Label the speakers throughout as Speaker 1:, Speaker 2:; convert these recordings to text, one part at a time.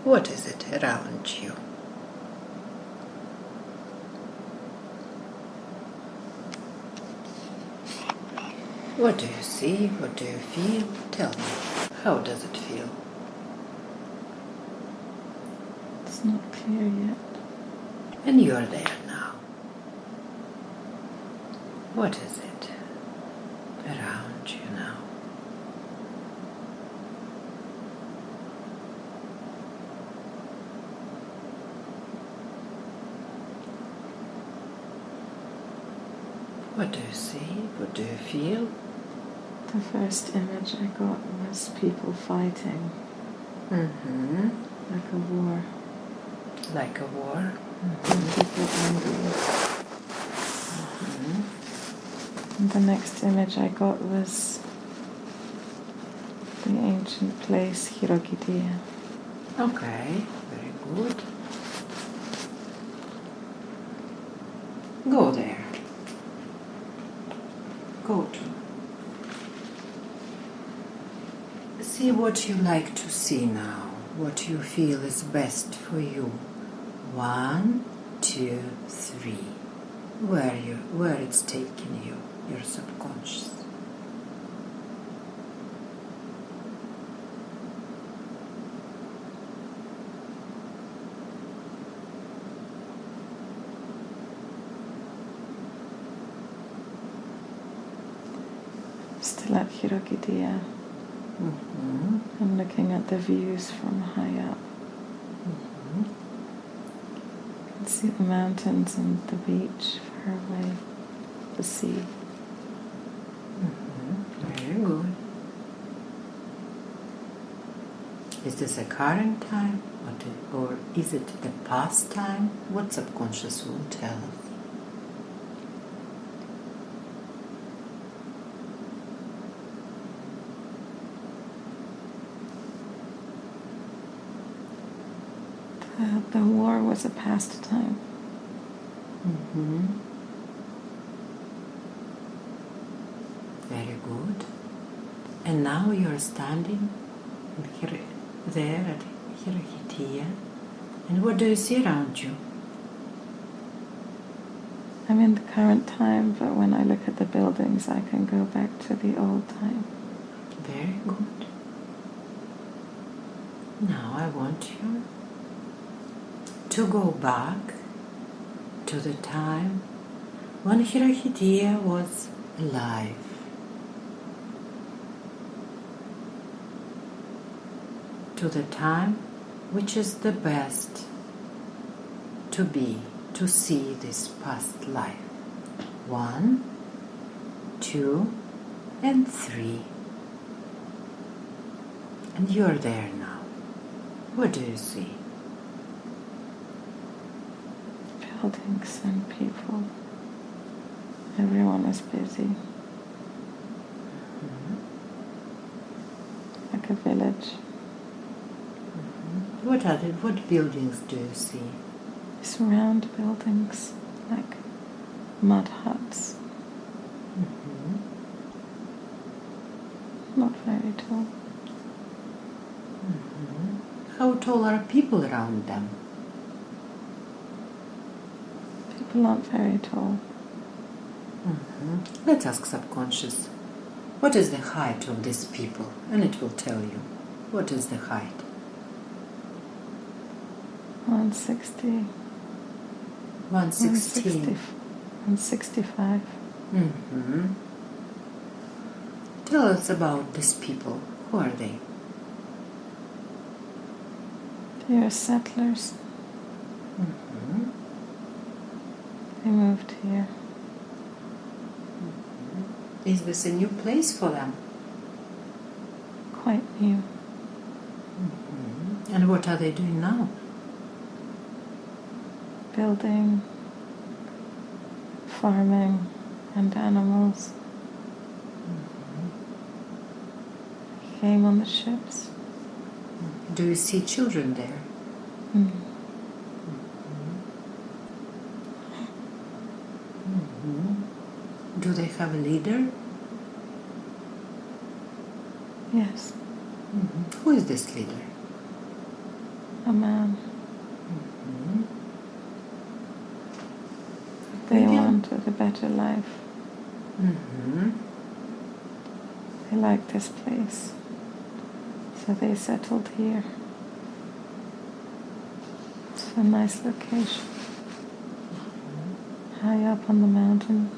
Speaker 1: What is it around you? What do you see? What do you feel? Tell me, how does it feel?
Speaker 2: It's not clear yet.
Speaker 1: And you're there now. What is it around you now? What do you see? What do you feel?
Speaker 2: The first image I got was people fighting.
Speaker 1: Mm-hmm.
Speaker 2: Like a war.
Speaker 1: Like a war?
Speaker 2: And people angry.
Speaker 1: Mm-hmm.
Speaker 2: And the next image I got was the ancient place Choirokoitia.
Speaker 1: Okay, very good. Go there. Go to. See what you like to see now, what you feel is best for you. 1, 2, 3. Where it's taking you, your subconscious.
Speaker 2: Still at Choirokoitia.
Speaker 1: Mm-hmm.
Speaker 2: I'm looking at the views from high up.
Speaker 1: Mm-hmm.
Speaker 2: You can see the mountains and the beach far away, the sea.
Speaker 1: Mm-hmm. Very good. Is this a current time or is it the past time? What subconscious will tell us?
Speaker 2: The war was a past time.
Speaker 1: Mm-hmm. Very good. And now you're standing there at Choirokoitia. And what do you see around you?
Speaker 2: I'm in the current time, but when I look at the buildings, I can go back to the old time.
Speaker 1: Very good. Now I want you to go back to the time when Choirokoitia was alive. To the time which is the best to be, to see this past life. 1, 2, and 3. And you're there now. What do you see?
Speaker 2: Buildings and people. Everyone is busy.
Speaker 1: Mm-hmm.
Speaker 2: Like a village.
Speaker 1: Mm-hmm. What buildings do you see?
Speaker 2: These round buildings, like mud huts.
Speaker 1: Mm-hmm.
Speaker 2: Not very tall.
Speaker 1: Mm-hmm. How tall are people around them?
Speaker 2: People aren't very tall.
Speaker 1: Mm-hmm. Let's ask subconscious. What is the height of these people? And it will tell you. What is the height?
Speaker 2: 160.
Speaker 1: 116.
Speaker 2: 165.
Speaker 1: Mm-hmm. Tell us about these people. Who are they?
Speaker 2: They are settlers.
Speaker 1: Mm-hmm.
Speaker 2: They moved here.
Speaker 1: Mm-hmm. Is this a new place for them?
Speaker 2: Quite new.
Speaker 1: Mm-hmm. And what are they doing now?
Speaker 2: Building, farming, and animals.
Speaker 1: Mm-hmm.
Speaker 2: Came on the ships.
Speaker 1: Do you see children there?
Speaker 2: Mm.
Speaker 1: Mm-hmm. Do they have a leader?
Speaker 2: Yes.
Speaker 1: Mm-hmm. Who is this leader?
Speaker 2: a man.
Speaker 1: Mhm.
Speaker 2: They
Speaker 1: Yeah.
Speaker 2: wanted a better life.
Speaker 1: Mhm.
Speaker 2: They liked this place. So they settled here. It's a nice location. High up on the mountain.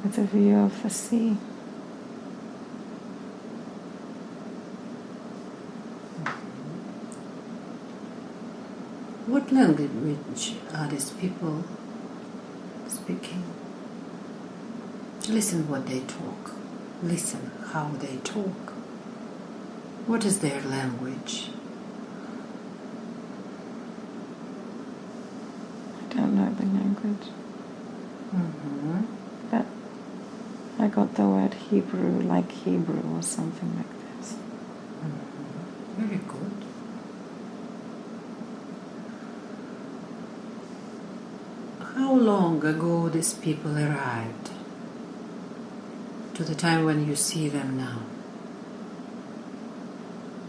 Speaker 2: With a view of the sea.
Speaker 1: What language are these people speaking? Listen what they talk. Listen how they talk. What is their language?
Speaker 2: I don't know the language.
Speaker 1: Mhm.
Speaker 2: But I got the word Hebrew, like Hebrew or something like this.
Speaker 1: Mhm. Very good. How long ago these people arrived? To the time when you see them now?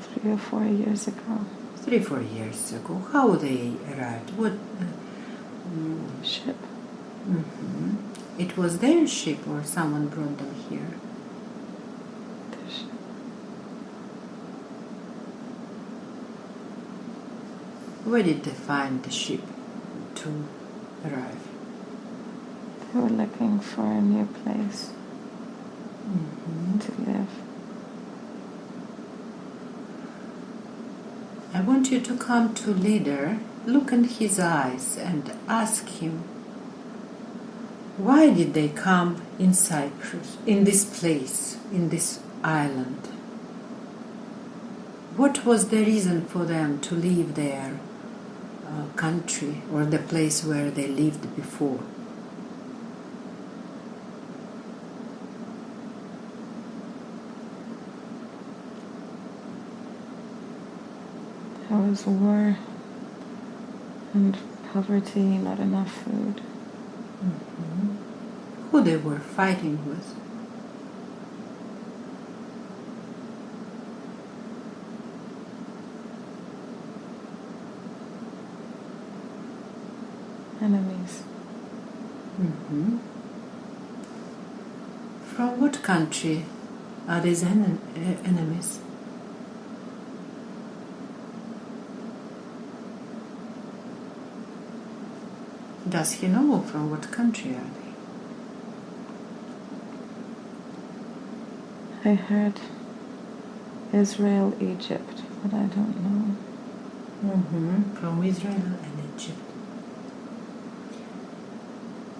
Speaker 2: 3 or 4 years ago.
Speaker 1: 3-4 years ago. How they arrived? What?
Speaker 2: Ship.
Speaker 1: Mhm. It was their ship or someone brought them here?
Speaker 2: The ship.
Speaker 1: Where did they find the ship to arrive?
Speaker 2: They were looking for a new place
Speaker 1: Mhm.
Speaker 2: to live.
Speaker 1: I want you to come to leader, look in his eyes and ask him, why did they come in Cyprus, in this place, in this island? What was the reason for them to leave their country or the place where they lived before?
Speaker 2: There was war and poverty, not enough food.
Speaker 1: Mhm. Who they were fighting with?
Speaker 2: Enemies.
Speaker 1: Mhm. From what country are these enemies? Does he know from what country are they?
Speaker 2: I heard Israel, Egypt, but I don't know.
Speaker 1: From Israel and Egypt.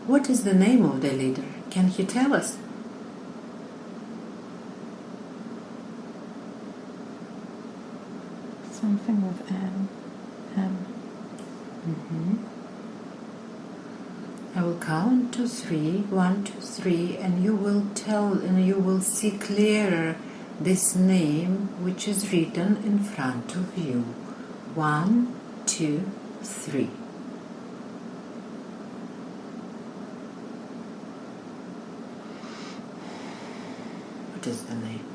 Speaker 1: What is the name of the leader? Can he tell us?
Speaker 2: Something with M.
Speaker 1: I will count to 3, 1, 2, 3, and you will tell, and you will see clearer this name which is written in front of you. 1, 2, 3. What is the name?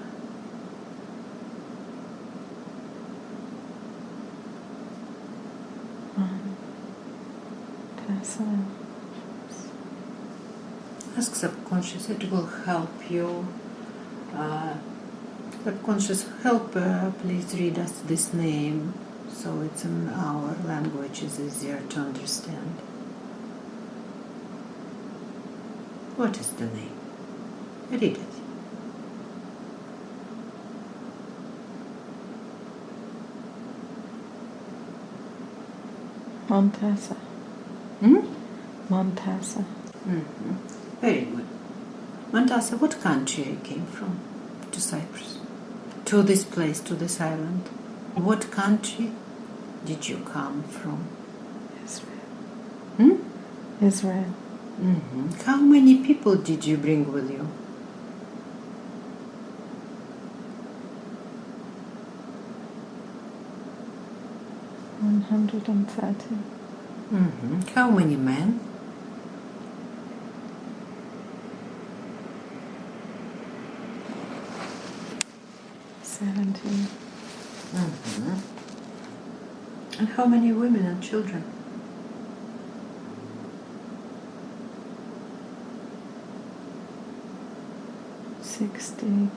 Speaker 2: Tessa.
Speaker 1: Ask subconscious, it will help you. Subconscious, help, please read us this name so it's in our language, is easier to understand. What is the name? Read it.
Speaker 2: Montesa.
Speaker 1: Hmm?
Speaker 2: Montesa.
Speaker 1: Very good. Montasa, what country you came from to Cyprus? To this place, to this island? What country did you come from?
Speaker 2: Israel. Israel.
Speaker 1: How many people did you bring with you?
Speaker 2: Mm-hmm. 130.
Speaker 1: How many men?
Speaker 2: 17.
Speaker 1: Mhm. And how many women and children?
Speaker 2: 60.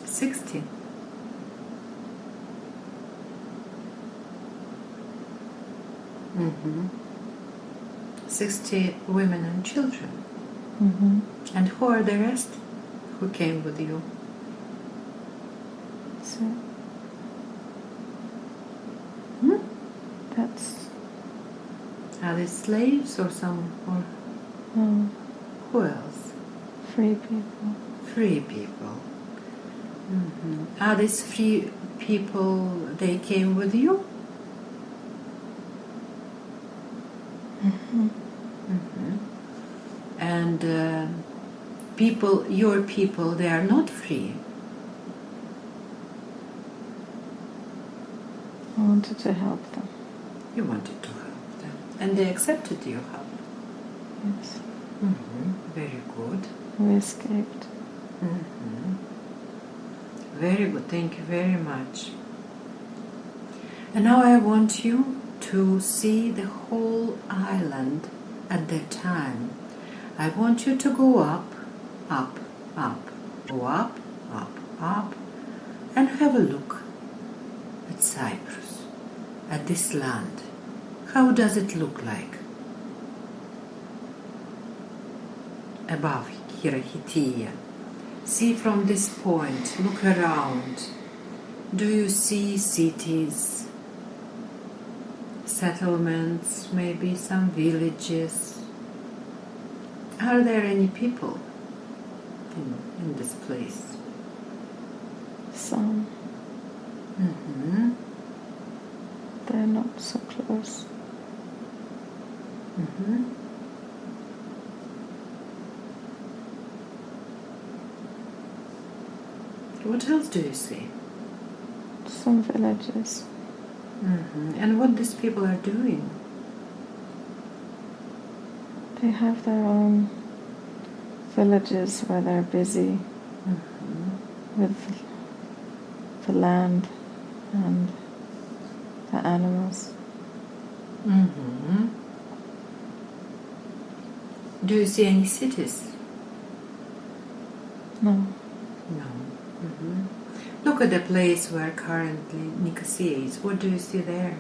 Speaker 1: 60. Mm-hmm. 60 women and children.
Speaker 2: Mm-hmm.
Speaker 1: And who are the rest who came with you?
Speaker 2: So
Speaker 1: Hmm?
Speaker 2: that's
Speaker 1: Are they slaves or some, or
Speaker 2: no,
Speaker 1: who else?
Speaker 2: free people.
Speaker 1: Free people. Mm-hmm. Are these free people, they came with you?
Speaker 2: Mm-hmm.
Speaker 1: Mm-hmm. And people, your people, they are not free.
Speaker 2: I wanted to help them.
Speaker 1: You wanted to help them. And they accepted your help.
Speaker 2: Yes.
Speaker 1: Mm-hmm. Very good.
Speaker 2: We escaped.
Speaker 1: Mm-hmm. Very good. Thank you very much. And now I want you to see the whole island at that time. I want you to go up, up, up, go up, up, up, and have a look at Cyprus, at this land. How does it look like? Above Choirokoitia. See from this point, look around. Do you see cities, settlements, maybe some villages? Are there any people in this place?
Speaker 2: Some,
Speaker 1: Mm-hmm.
Speaker 2: they're not so close.
Speaker 1: Mm-hmm. What else do you see?
Speaker 2: Some villages.
Speaker 1: Mm-hmm. And what these people are doing?
Speaker 2: They have their own villages where they're busy
Speaker 1: Mm-hmm.
Speaker 2: with the land and the animals.
Speaker 1: Mm-hmm. Do you see any cities?
Speaker 2: No,
Speaker 1: No. Mm-hmm. Look at the place where currently Nicosia is. What do you see there?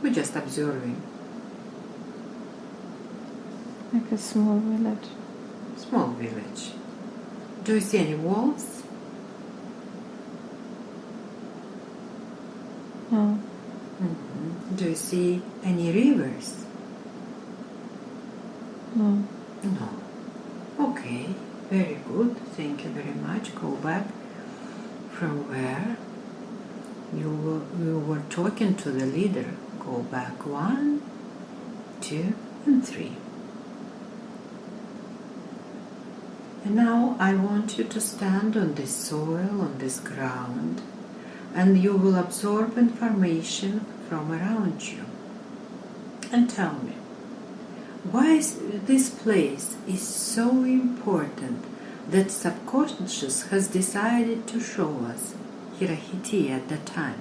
Speaker 1: We're just observing.
Speaker 2: like a small village.
Speaker 1: Small village. Do you see any walls?
Speaker 2: No,
Speaker 1: Mm-hmm. Do you see any rivers?
Speaker 2: no.
Speaker 1: No. Okay, very good. Thank you very much. Go back from where you were talking to the leader. Go back 1, 2, and 3. And now I want you to stand on this soil, on this ground, and you will absorb information from around you. And tell me, why this place is so important that subconscious has decided to show us Choirokoitia at that time?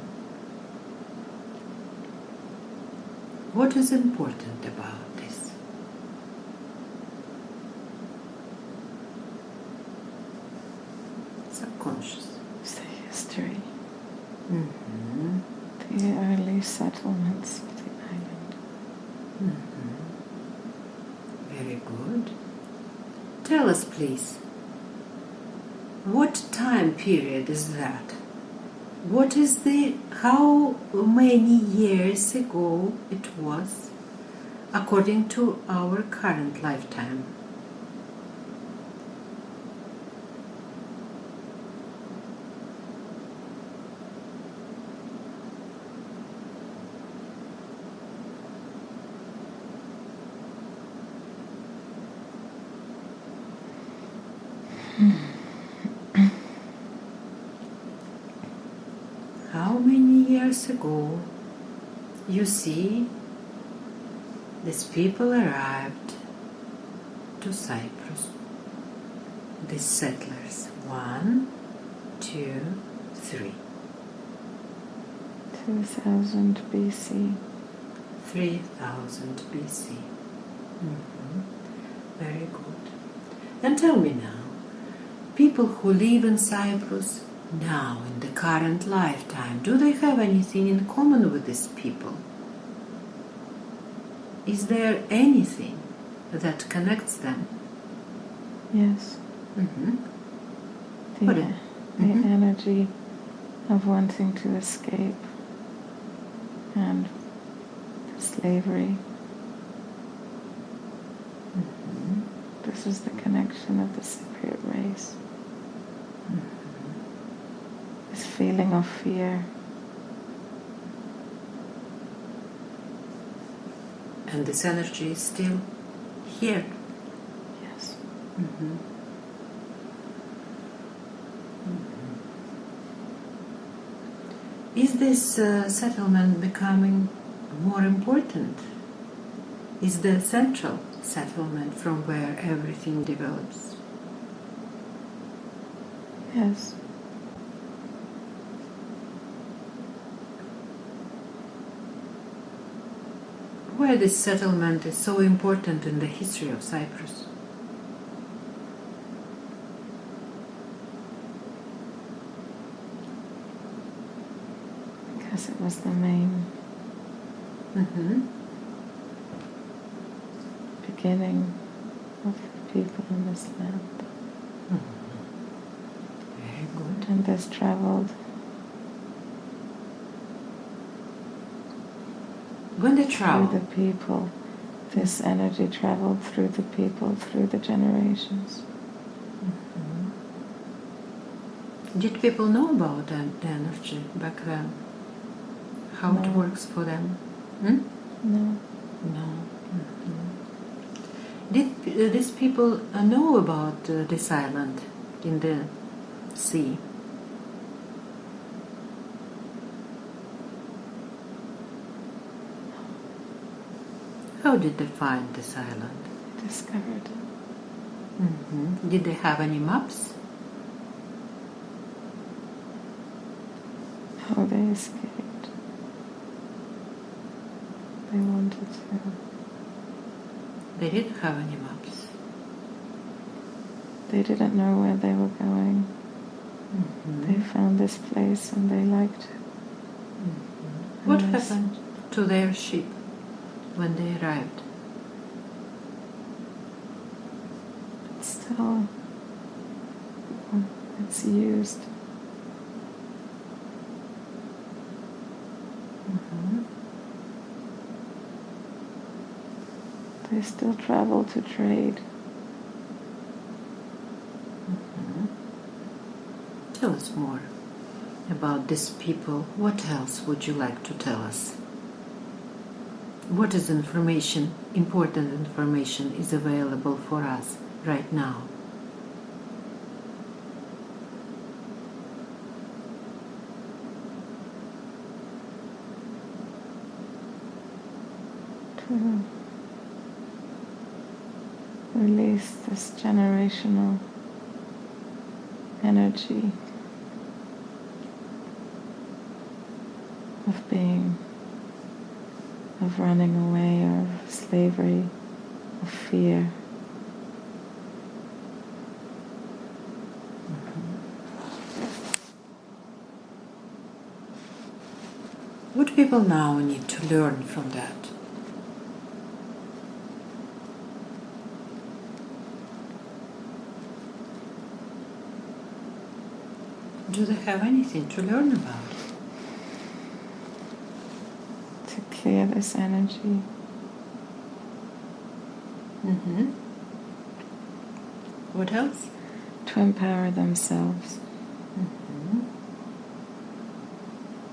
Speaker 1: What is important about this? Subconscious.
Speaker 2: It's the history,
Speaker 1: Mm-hmm.
Speaker 2: the early settlements of the island.
Speaker 1: Mm-hmm. Very good. Tell us, please, what time period is that? What is how many years ago it was, according to our current lifetime? How many years ago you see These people arrived to Cyprus. These settlers. 1, 2, 3.
Speaker 2: 2000 BC.
Speaker 1: 3000 BC. Very good. And tell me now, people who live in Cyprus now, in the current lifetime, do they have anything in common with these people? Is there anything that connects them?
Speaker 2: Yes.
Speaker 1: What
Speaker 2: The energy of wanting to escape and slavery. This is the connection of the Cypriot race. This feeling of fear.
Speaker 1: And this energy is still here.
Speaker 2: Yes.
Speaker 1: Is this settlement becoming more important? Is the central settlement from where everything develops?
Speaker 2: Yes.
Speaker 1: Why this settlement is so important in the history of Cyprus?
Speaker 2: Because it was the main beginning of the people in this land.
Speaker 1: Very good.
Speaker 2: And this traveled.
Speaker 1: When they
Speaker 2: Through
Speaker 1: travel,
Speaker 2: the people. This energy traveled through the people, through the generations.
Speaker 1: did people know about the energy back then? How it
Speaker 2: No.
Speaker 1: works for them?
Speaker 2: No.
Speaker 1: No. Did these people know about this island in the sea? How did they find this island?
Speaker 2: Discovered.
Speaker 1: Did they have any maps?
Speaker 2: How they escaped. They wanted to.
Speaker 1: They didn't have any maps.
Speaker 2: They didn't know where they were going. They found this place and they liked it.
Speaker 1: What
Speaker 2: Yes.
Speaker 1: happened to their ship when they arrived?
Speaker 2: Still, it's used. They still travel to trade.
Speaker 1: Tell us more about these people. What else would you like to tell us? What is information, important information, is available for us right now?
Speaker 2: To release this generational energy of being, of running away, or of slavery, of fear.
Speaker 1: What people now need to learn from that? Do they have anything to learn about?
Speaker 2: To clear this energy.
Speaker 1: What else?
Speaker 2: To empower themselves.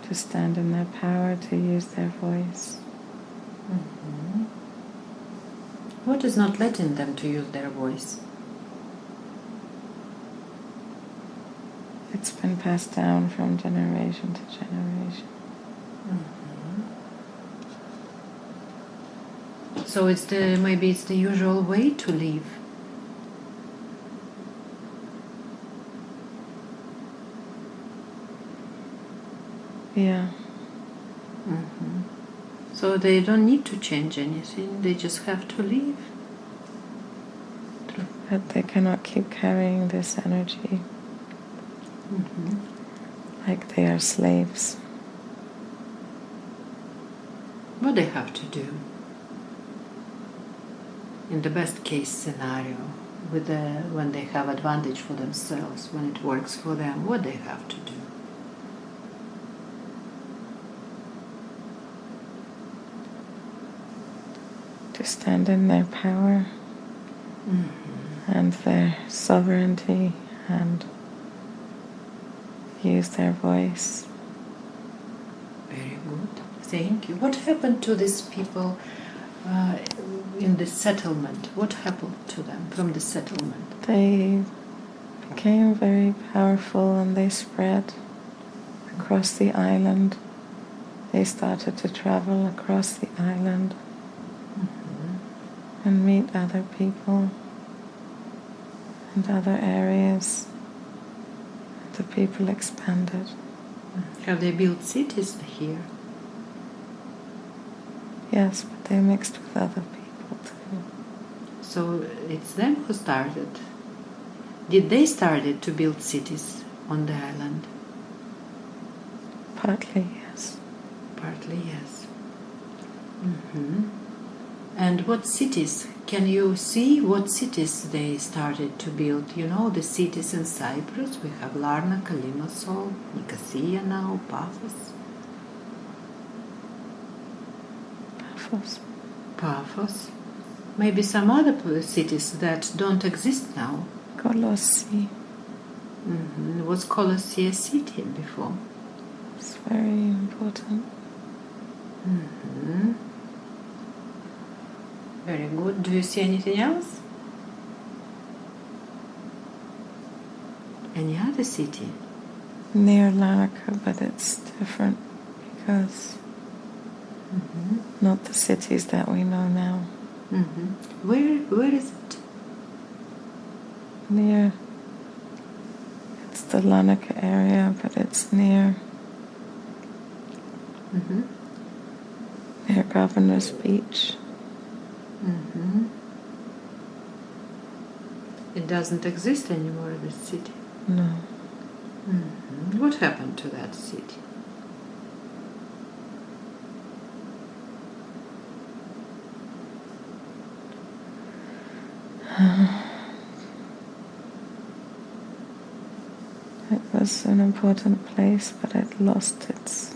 Speaker 2: To stand in their power, to use their voice.
Speaker 1: What is not letting them to use their voice?
Speaker 2: It's been passed down from generation to generation.
Speaker 1: So maybe it's the usual way to live.
Speaker 2: Yeah.
Speaker 1: Mm-hmm. So they don't need to change anything, they just have to live.
Speaker 2: But they cannot keep carrying this energy
Speaker 1: Mm-hmm.
Speaker 2: like they are slaves.
Speaker 1: What they have to do? In the best case scenario, when they have advantage for themselves, when it works for them, what they have to do?
Speaker 2: To stand in their power and their sovereignty and use their voice.
Speaker 1: Very good. Thank you. What happened to these people in the settlement? What happened to them from the settlement?
Speaker 2: They became very powerful and they spread across the island. They started to travel across the island and meet other people and other areas. The people expanded.
Speaker 1: Have they built cities here?
Speaker 2: Yes, but they mixed with other people too.
Speaker 1: So it's them who started. Did they started to build cities on the island?
Speaker 2: Partly, yes.
Speaker 1: Partly, yes. And what cities? Can you see what cities they started to build? You know, the cities in Cyprus. We have Larnaca, Limassol, Nicosia now, Paphos. Paphos. Maybe some other cities that don't exist now.
Speaker 2: Colossi.
Speaker 1: Was Colossi a city before?
Speaker 2: It's very important.
Speaker 1: Very good. Do you see anything else? Any other city?
Speaker 2: Near Larnaca, but it's different because not the cities that we know now.
Speaker 1: Where is it?
Speaker 2: Near, it's the Larnaca area, but it's near Governor's Beach.
Speaker 1: It doesn't exist anymore, this city.
Speaker 2: No.
Speaker 1: What happened to that city?
Speaker 2: It was an important place, but it lost its...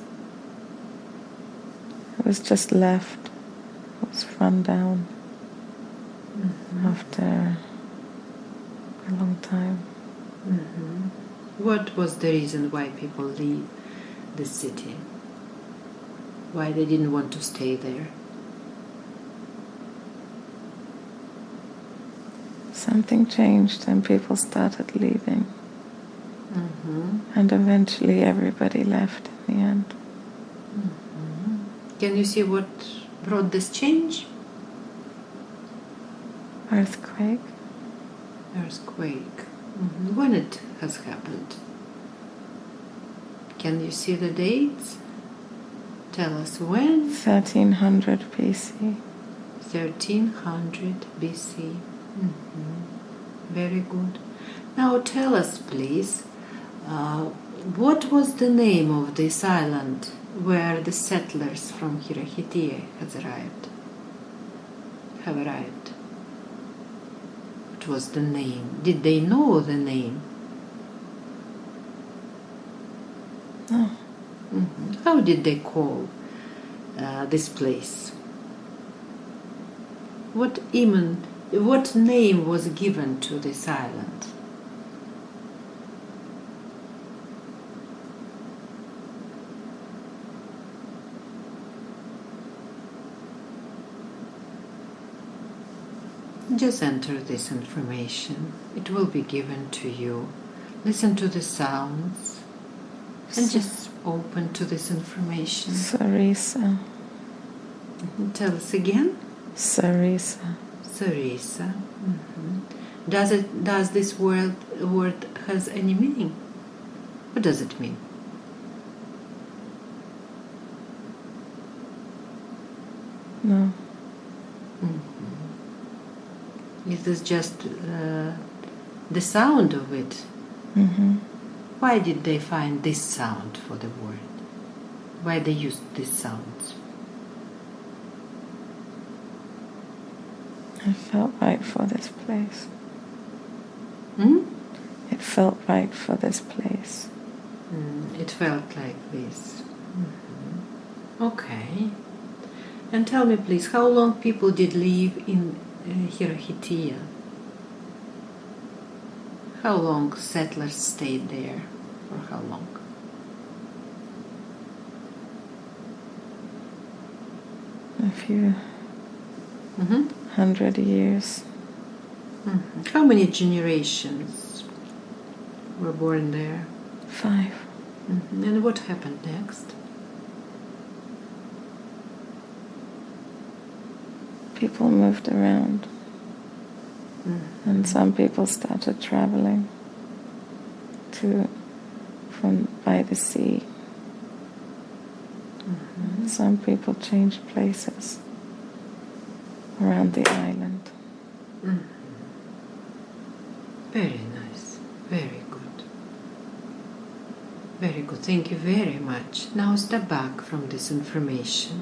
Speaker 2: It was just left. It was run down after a long time.
Speaker 1: What was the reason why people leave the city? Why they didn't want to stay there?
Speaker 2: Something changed and people started leaving. And eventually everybody left in the end.
Speaker 1: Can you see what brought this change?
Speaker 2: Earthquake.
Speaker 1: Earthquake. When it has happened? Can you see the dates? Tell us when.
Speaker 2: 1300 BC.
Speaker 1: 1300 BC. Very good. Now tell us, please, what was the name of this island where the settlers from Choirokoitia have arrived? What was the name? Did they know the name?
Speaker 2: No.
Speaker 1: How did they call this place? What name was given to this island? Just enter this information. It will be given to you. Listen to the sounds and just open to this information.
Speaker 2: Sarisa.
Speaker 1: Tell us again.
Speaker 2: Sarisa.
Speaker 1: Sarisa. Does this word has any meaning? What does it mean?
Speaker 2: No.
Speaker 1: It is just the sound of it. Why did they find this sound for the word? Why they used these sounds?
Speaker 2: It felt right for this place. It felt right for this place.
Speaker 1: It felt like this. Okay. And tell me, please, how long people did live in Choirokoitia? How long settlers stayed there? For how long?
Speaker 2: A few 100 years.
Speaker 1: How many generations were born there?
Speaker 2: 5.
Speaker 1: And what happened next?
Speaker 2: People moved around. And some people started traveling from by the sea. Some people changed places around the island.
Speaker 1: Very nice. Very good. Very good. Thank you very much. Now step back from this information